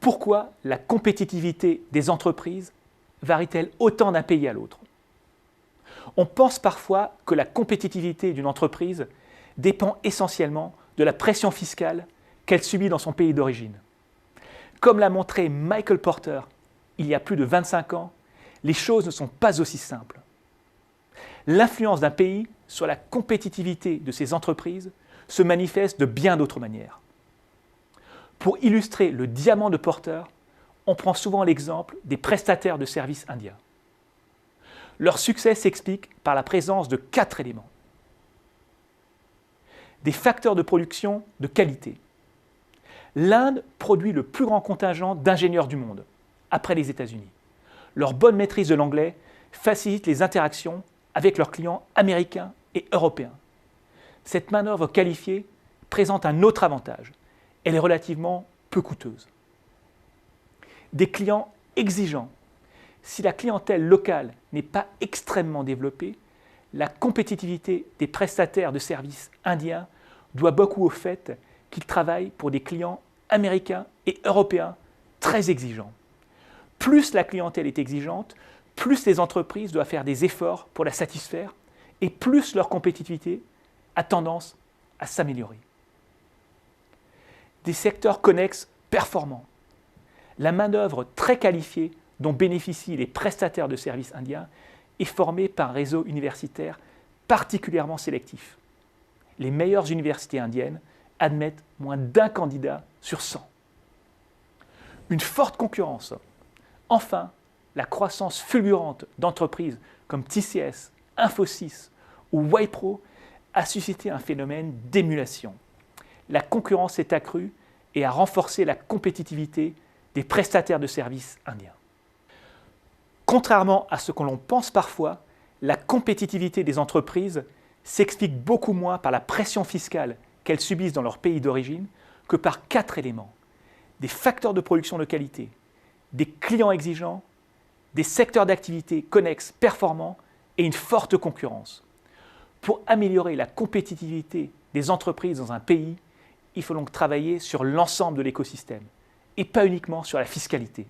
Pourquoi la compétitivité des entreprises varie-t-elle autant d'un pays à l'autre? On pense parfois que la compétitivité d'une entreprise dépend essentiellement de la pression fiscale qu'elle subit dans son pays d'origine. Comme l'a montré Michael Porter il y a plus de 25 ans, les choses ne sont pas aussi simples. L'influence d'un pays sur la compétitivité de ses entreprises se manifeste de bien d'autres manières. Pour illustrer le diamant de Porter, on prend souvent l'exemple des prestataires de services indiens. Leur succès s'explique par la présence de 4 éléments. Des facteurs de production de qualité. L'Inde produit le plus grand contingent d'ingénieurs du monde, après les États-Unis. Leur bonne maîtrise de l'anglais facilite les interactions avec leurs clients américains et européens. Cette manœuvre qualifiée présente un autre avantage. Elle est relativement peu coûteuse. Des clients exigeants. Si la clientèle locale n'est pas extrêmement développée, la compétitivité des prestataires de services indiens doit beaucoup au fait qu'ils travaillent pour des clients américains et européens très exigeants. Plus la clientèle est exigeante, plus les entreprises doivent faire des efforts pour la satisfaire et plus leur compétitivité a tendance à s'améliorer. Des secteurs connexes performants. La main-d'œuvre très qualifiée dont bénéficient les prestataires de services indiens est formée par un réseau universitaire particulièrement sélectif. Les meilleures universités indiennes admettent moins d'1 candidat sur 100. Une forte concurrence. Enfin, la croissance fulgurante d'entreprises comme TCS, Infosys ou Wipro a suscité un phénomène d'émulation. La concurrence s'est accrue et a renforcé la compétitivité des prestataires de services indiens. Contrairement à ce que l'on pense parfois, la compétitivité des entreprises s'explique beaucoup moins par la pression fiscale qu'elles subissent dans leur pays d'origine que par 4 éléments. Des facteurs de production de qualité, des clients exigeants, des secteurs d'activité connexes performants et une forte concurrence. Pour améliorer la compétitivité des entreprises dans un pays, il faut donc travailler sur l'ensemble de l'écosystème et pas uniquement sur la fiscalité.